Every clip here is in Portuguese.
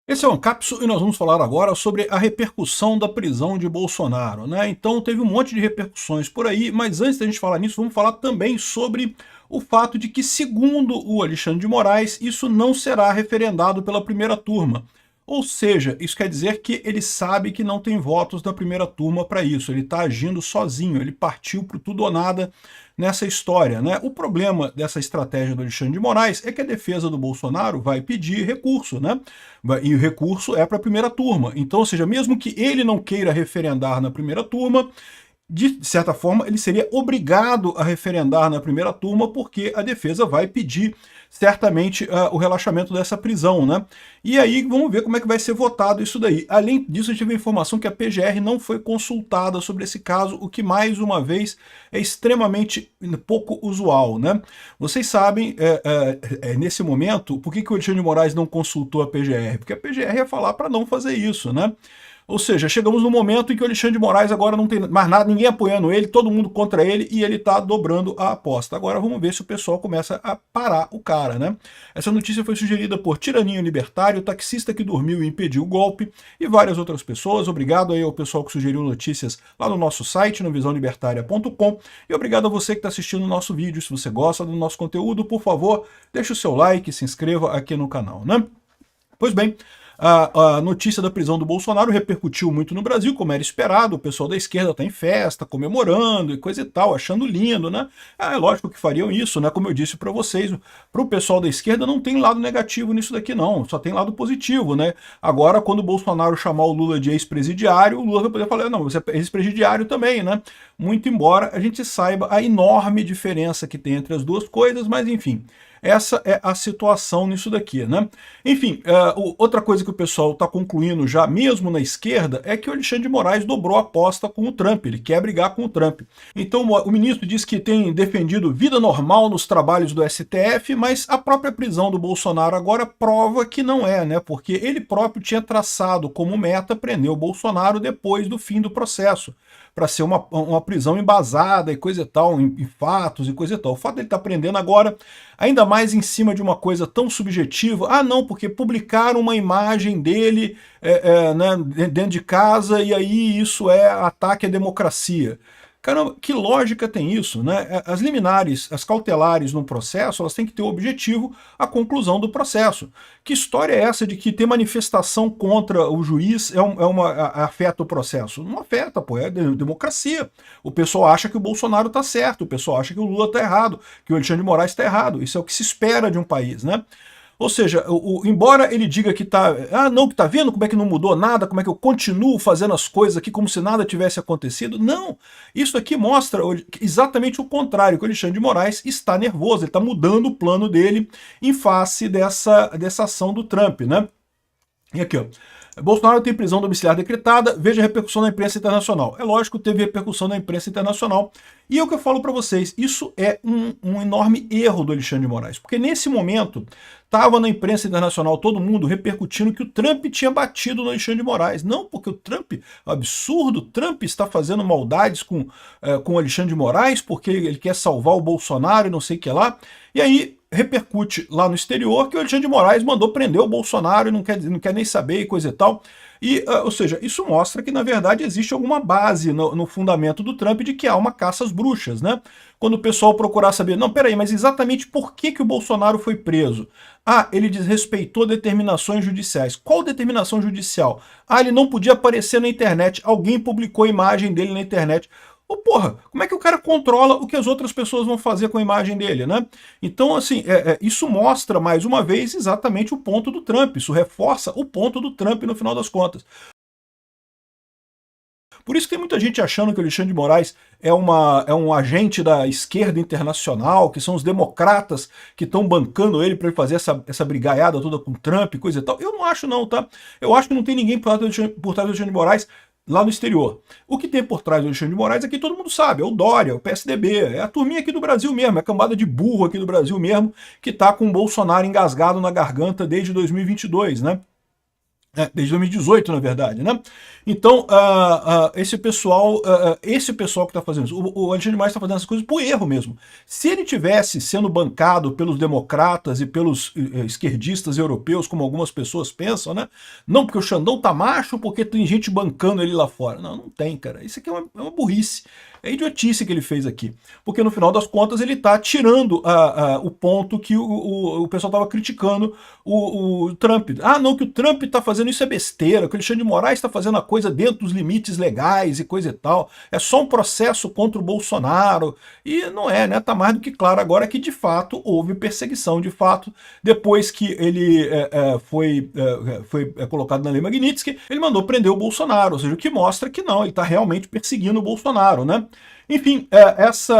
Esse é o Ancapsu e nós vamos falar agora sobre a repercussão da prisão de Bolsonaro, né? Então teve um monte de repercussões por aí, mas antes da gente falar nisso, vamos falar também sobre o fato de que, segundo o Alexandre de Moraes, isso não será referendado pela primeira turma. Ou seja, isso quer dizer que ele sabe que não tem votos da primeira turma para isso, ele está agindo sozinho, ele partiu para tudo ou nada nessa história, né? O problema dessa estratégia do Alexandre de Moraes é que a defesa do Bolsonaro vai pedir recurso, né? E o recurso é para a primeira turma. Então, ou seja, mesmo que ele não queira referendar na primeira turma, de certa forma, ele seria obrigado a referendar na primeira turma, porque a defesa vai pedir certamente o relaxamento dessa prisão, né? E aí vamos ver como é que vai ser votado isso daí. Além disso, a gente teve a informação que a PGR não foi consultada sobre esse caso, o que mais uma vez é extremamente pouco usual, né? Vocês sabem, nesse momento, por que o Alexandre de Moraes não consultou a PGR? Porque a PGR ia falar para não fazer isso, né? Ou seja, chegamos no momento em que o Alexandre de Moraes agora não tem mais nada, ninguém apoiando ele, todo mundo contra ele e ele está dobrando a aposta. Agora vamos ver se o pessoal começa a parar o cara, né? Essa notícia foi sugerida por Tiraninho Libertário, taxista que dormiu e impediu o golpe e várias outras pessoas. Obrigado aí ao pessoal que sugeriu notícias lá no nosso site, no visãolibertaria.com, e obrigado a você que está assistindo o nosso vídeo. Se você gosta do nosso conteúdo, por favor, deixe o seu like, se inscreva aqui no canal, né? Pois bem, a notícia da prisão do Bolsonaro repercutiu muito no Brasil, como era esperado. O pessoal da esquerda está em festa, comemorando e coisa e tal, achando lindo, né? É lógico que fariam isso, né? Como eu disse para vocês, para o pessoal da esquerda não tem lado negativo nisso daqui não, só tem lado positivo, né? Agora, quando o Bolsonaro chamar o Lula de ex-presidiário, o Lula vai poder falar, não, você é ex-presidiário também, né? Muito embora a gente saiba a enorme diferença que tem entre as duas coisas, mas enfim. Essa é a situação nisso daqui, né? Enfim, outra coisa que o pessoal está concluindo já, mesmo na esquerda, é que o Alexandre de Moraes dobrou a aposta com o Trump, ele quer brigar com o Trump. Então o ministro diz que tem defendido vida normal nos trabalhos do STF, mas a própria prisão do Bolsonaro agora prova que não é, né? Porque ele próprio tinha traçado como meta prender o Bolsonaro depois do fim do processo, para ser uma prisão embasada e coisa e tal, em fatos e coisa e tal. O fato de ele estar prendendo agora, ainda mais em cima de uma coisa tão subjetiva, não, porque publicaram uma imagem dele né, dentro de casa e aí isso é ataque à democracia. Caramba, que lógica tem isso, né? As liminares, as cautelares num processo, elas têm que ter o objetivo a conclusão do processo. Que história é essa de que ter manifestação contra o juiz afeta o processo? Não afeta, pô, é democracia. O pessoal acha que o Bolsonaro está certo, o pessoal acha que o Lula está errado, que o Alexandre de Moraes está errado. Isso é o que se espera de um país, né? Ou seja, embora ele diga que tá, não, que tá vendo como é que não mudou nada, como é que eu continuo fazendo as coisas aqui como se nada tivesse acontecido, não. Isso aqui mostra exatamente o contrário, que o Alexandre de Moraes está nervoso, ele está mudando o plano dele em face dessa ação do Trump, né? E aqui, ó. Bolsonaro tem prisão domiciliar decretada, veja a repercussão na imprensa internacional. É lógico, teve repercussão na imprensa internacional. E é o que eu falo para vocês, isso é um enorme erro do Alexandre de Moraes. Porque nesse momento, estava na imprensa internacional todo mundo repercutindo que o Trump tinha batido no Alexandre de Moraes. Não, porque o Trump, absurdo, o Trump está fazendo maldades com o Alexandre de Moraes, porque ele quer salvar o Bolsonaro e não sei o que lá. E aí repercute lá no exterior que o Alexandre de Moraes mandou prender o Bolsonaro e não quer nem saber e coisa e tal. E, ou seja, isso mostra que, na verdade, existe alguma base no fundamento do Trump de que há uma caça às bruxas, né? Quando o pessoal procurar saber, não, peraí, mas exatamente por que o Bolsonaro foi preso? Ele desrespeitou determinações judiciais. Qual determinação judicial? Ele não podia aparecer na internet. Alguém publicou a imagem dele na internet. Porra, como é que o cara controla o que as outras pessoas vão fazer com a imagem dele, né? Então, assim, isso mostra, mais uma vez, exatamente o ponto do Trump. Isso reforça o ponto do Trump no final das contas. Por isso que tem muita gente achando que o Alexandre de Moraes é um agente da esquerda internacional, que são os democratas que estão bancando ele para ele fazer essa brigaiada toda com Trump e coisa e tal. Eu não acho não, tá? Eu acho que não tem ninguém por trás do Alexandre de Moraes lá no exterior. O que tem por trás do Alexandre de Moraes é que todo mundo sabe, é o Dória, o PSDB, é a turminha aqui do Brasil mesmo, é a cambada de burro aqui do Brasil mesmo, que tá com o Bolsonaro engasgado na garganta desde 2022, né? Desde 2018, na verdade, né? Então, esse pessoal que está fazendo isso, o Alexandre de Moraes está fazendo essas coisas por erro mesmo. Se ele tivesse sendo bancado pelos democratas e pelos esquerdistas europeus, como algumas pessoas pensam, né? Não, porque o Xandão tá macho, porque tem gente bancando ele lá fora. Não, não tem, cara. Isso aqui é uma burrice. É idiotice que ele fez aqui. Porque no final das contas ele está tirando o ponto que o pessoal estava criticando o Trump. Ah, não, que o Trump está fazendo isso é besteira, que o Alexandre de Moraes está fazendo a coisa dentro dos limites legais e coisa e tal. É só um processo contra o Bolsonaro. E não é, né? Tá mais do que claro agora que de fato houve perseguição. De fato, depois que ele foi colocado na Lei Magnitsky, ele mandou prender o Bolsonaro. Ou seja, o que mostra que não, ele está realmente perseguindo o Bolsonaro, né? Enfim,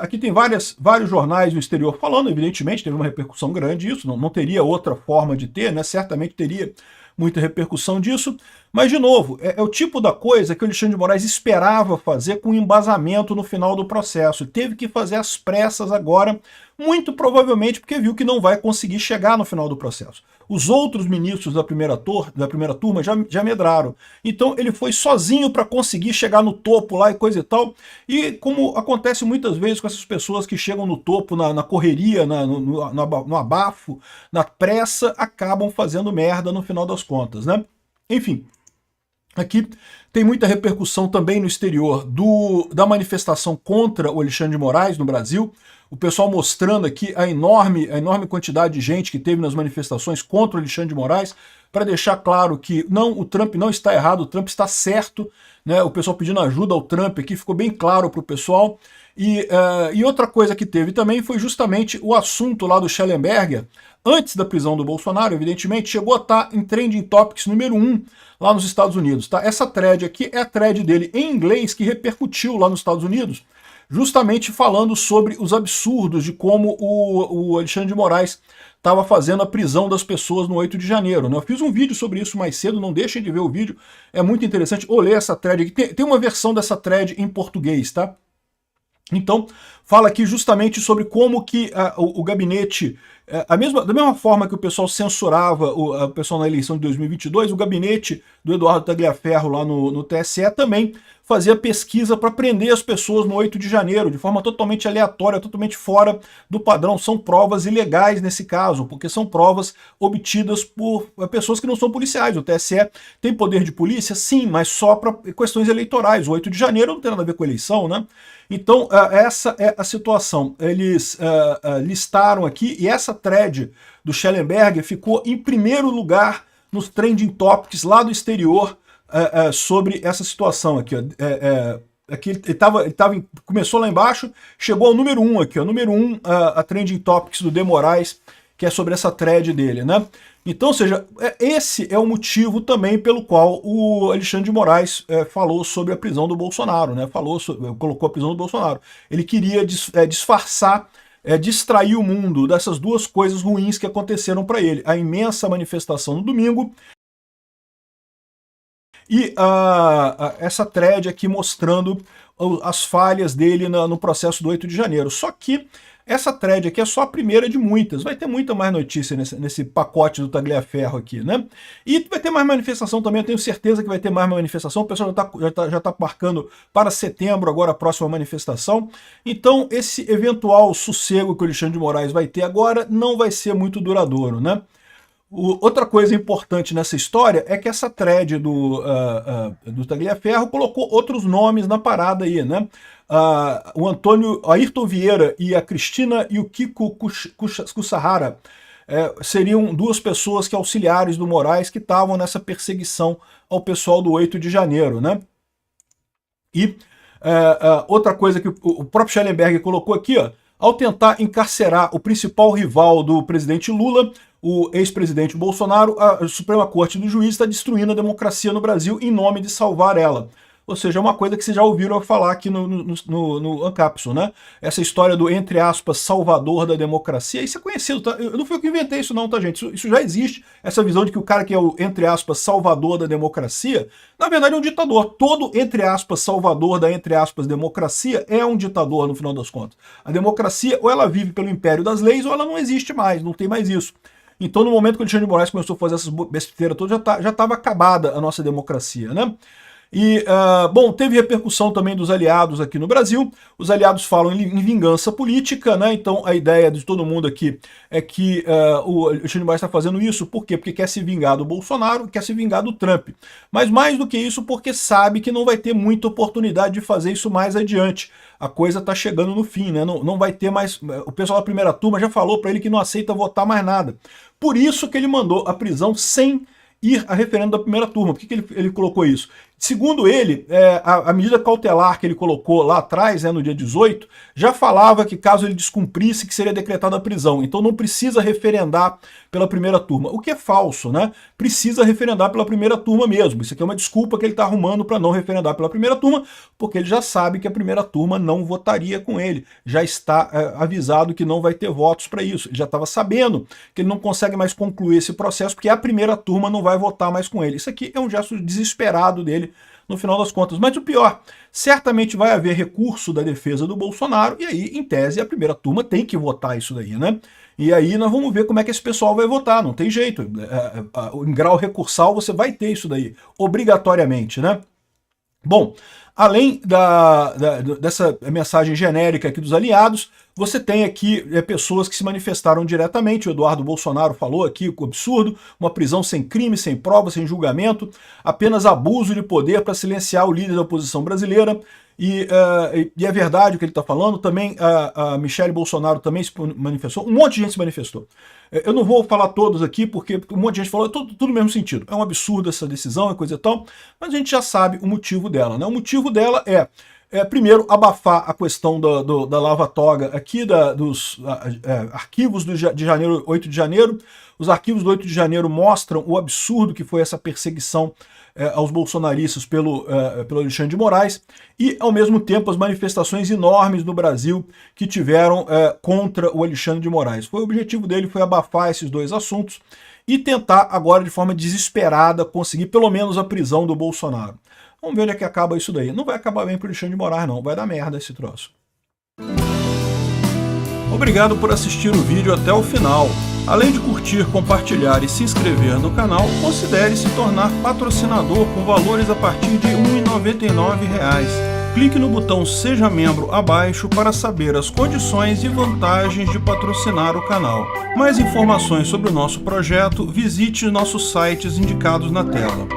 aqui tem vários jornais do exterior falando, evidentemente, teve uma repercussão grande isso, não teria outra forma de ter, né? Certamente teria muita repercussão disso, mas, de novo, é o tipo da coisa que o Alexandre de Moraes esperava fazer com embasamento no final do processo. Teve que fazer às pressas agora, muito provavelmente porque viu que não vai conseguir chegar no final do processo. Os outros ministros da primeira turma já medraram. Então ele foi sozinho para conseguir chegar no topo lá e coisa e tal. E como acontece muitas vezes com essas pessoas que chegam no topo na correria, no abafo, na pressa, acabam fazendo merda no final das contas, né? Enfim, aqui tem muita repercussão também no exterior da manifestação contra o Alexandre de Moraes no Brasil. O pessoal mostrando aqui a enorme quantidade de gente que teve nas manifestações contra o Alexandre de Moraes, para deixar claro que não, o Trump não está errado, o Trump está certo, né? O pessoal pedindo ajuda ao Trump aqui, ficou bem claro para o pessoal. E outra coisa que teve também foi justamente o assunto lá do Schellenberger, antes da prisão do Bolsonaro, evidentemente, chegou a estar em Trending Topics número 1 lá nos Estados Unidos. Tá? Essa thread aqui é a thread dele em inglês que repercutiu lá nos Estados Unidos, justamente falando sobre os absurdos de como o Alexandre de Moraes estava fazendo a prisão das pessoas no 8 de janeiro. Né? Eu fiz um vídeo sobre isso mais cedo, não deixem de ver o vídeo, é muito interessante. Ou ler essa thread aqui, tem uma versão dessa thread em português, tá? Então, fala aqui justamente sobre como que o gabinete, da mesma forma que o pessoal censurava o pessoal na eleição de 2022, o gabinete do Eduardo Tagliaferro lá no TSE também fazia pesquisa para prender as pessoas no 8 de janeiro, de forma totalmente aleatória, totalmente fora do padrão. São provas ilegais nesse caso, porque são provas obtidas por pessoas que não são policiais. O TSE tem poder de polícia? Sim, mas só para questões eleitorais. O 8 de janeiro não tem nada a ver com eleição, né? Então, essa é a situação. Eles listaram aqui, e essa thread do Schellenberger ficou em primeiro lugar nos Trending Topics lá do exterior sobre essa situação aqui. Aqui começou lá embaixo, chegou ao número 1 aqui, ó, número 1, a Trending Topics do De Moraes, que é sobre essa thread dele, né? Então, ou seja, esse é o motivo também pelo qual o Alexandre de Moraes falou sobre a prisão do Bolsonaro, né? Colocou a prisão do Bolsonaro. Ele queria disfarçar, distrair o mundo dessas duas coisas ruins que aconteceram para ele. A imensa manifestação no domingo e essa thread aqui mostrando as falhas dele no processo do 8 de janeiro. Só que essa thread aqui é só a primeira de muitas. Vai ter muita mais notícia nesse pacote do Tagliaferro aqui, né? E vai ter mais manifestação também, eu tenho certeza que vai ter mais manifestação. O pessoal já tá marcando para setembro agora a próxima manifestação. Então esse eventual sossego que o Alexandre de Moraes vai ter agora não vai ser muito duradouro, né? Outra coisa importante nessa história é que essa thread do Tagliaferro colocou outros nomes na parada aí, né? O Ayrton Vieira e a Cristina Yukiko Kusahara seriam duas pessoas que auxiliares do Moraes que estavam nessa perseguição ao pessoal do 8 de janeiro, né? E outra coisa que o próprio Schellenberger colocou aqui, ó, ao tentar encarcerar o principal rival do presidente Lula, o ex-presidente Bolsonaro, a Suprema Corte do Juiz está destruindo a democracia no Brasil em nome de salvar ela. Ou seja, é uma coisa que vocês já ouviram eu falar aqui no Ancapsul, né? Essa história do, entre aspas, salvador da democracia, isso é conhecido, tá? Eu não fui eu que inventei isso não, tá, gente? Isso já existe, essa visão de que o cara que é o, entre aspas, salvador da democracia, na verdade é um ditador. Todo, entre aspas, salvador da, entre aspas, democracia é um ditador, no final das contas. A democracia, ou ela vive pelo império das leis, ou ela não existe mais, não tem mais isso. Então, no momento que o Alexandre de Moraes começou a fazer essas besteiras todas, já estava acabada a nossa democracia, né? E, bom, teve repercussão também dos aliados aqui no Brasil. Os aliados falam em vingança política, né? Então a ideia de todo mundo aqui é que o Alexandre de Moraes está fazendo isso, por quê? Porque quer se vingar do Bolsonaro, quer se vingar do Trump. Mas mais do que isso, porque sabe que não vai ter muita oportunidade de fazer isso mais adiante. A coisa está chegando no fim, né? Não vai ter mais... O pessoal da primeira turma já falou para ele que não aceita votar mais nada. Por isso que ele mandou a prisão sem ir a referendo da primeira turma. Por que ele colocou isso? Segundo ele, a medida cautelar que ele colocou lá atrás, no dia 18, já falava que caso ele descumprisse, que seria decretada a prisão. Então não precisa referendar pela primeira turma. O que é falso, né? Precisa referendar pela primeira turma mesmo. Isso aqui é uma desculpa que ele está arrumando para não referendar pela primeira turma, porque ele já sabe que a primeira turma não votaria com ele. Já está avisado que não vai ter votos para isso. Ele já estava sabendo que ele não consegue mais concluir esse processo, porque a primeira turma não vai votar mais com ele. Isso aqui é um gesto desesperado dele, no final das contas. Mas o pior, certamente vai haver recurso da defesa do Bolsonaro, e aí, em tese, a primeira turma tem que votar isso daí, né? E aí nós vamos ver como é que esse pessoal vai votar, não tem jeito. Em grau recursal você vai ter isso daí, obrigatoriamente, né? Bom, além dessa mensagem genérica aqui dos aliados, você tem aqui pessoas que se manifestaram diretamente. O Eduardo Bolsonaro falou aqui o absurdo, uma prisão sem crime, sem prova, sem julgamento, apenas abuso de poder para silenciar o líder da oposição brasileira. E é verdade o que ele está falando. Também a Michele Bolsonaro também se manifestou, um monte de gente se manifestou. Eu não vou falar todos aqui, porque um monte de gente falou tudo no mesmo sentido. É um absurdo essa decisão e coisa e tal, mas a gente já sabe o motivo dela, né? O motivo dela primeiro, abafar a questão da lava-toga aqui, dos arquivos de 8 de janeiro. Os arquivos do 8 de janeiro mostram o absurdo que foi essa perseguição aos bolsonaristas pelo Alexandre de Moraes, e, ao mesmo tempo, as manifestações enormes no Brasil que tiveram contra o Alexandre de Moraes. O objetivo dele foi abafar esses dois assuntos e tentar, agora, de forma desesperada, conseguir pelo menos a prisão do Bolsonaro. Vamos ver onde é que acaba isso daí. Não vai acabar bem para o Alexandre de Moraes, não. Vai dar merda esse troço. Obrigado por assistir o vídeo até o final. Além de curtir, compartilhar e se inscrever no canal, considere se tornar patrocinador com valores a partir de R$ 1,99. Clique no botão Seja Membro abaixo para saber as condições e vantagens de patrocinar o canal. Mais informações sobre o nosso projeto, visite nossos sites indicados na tela.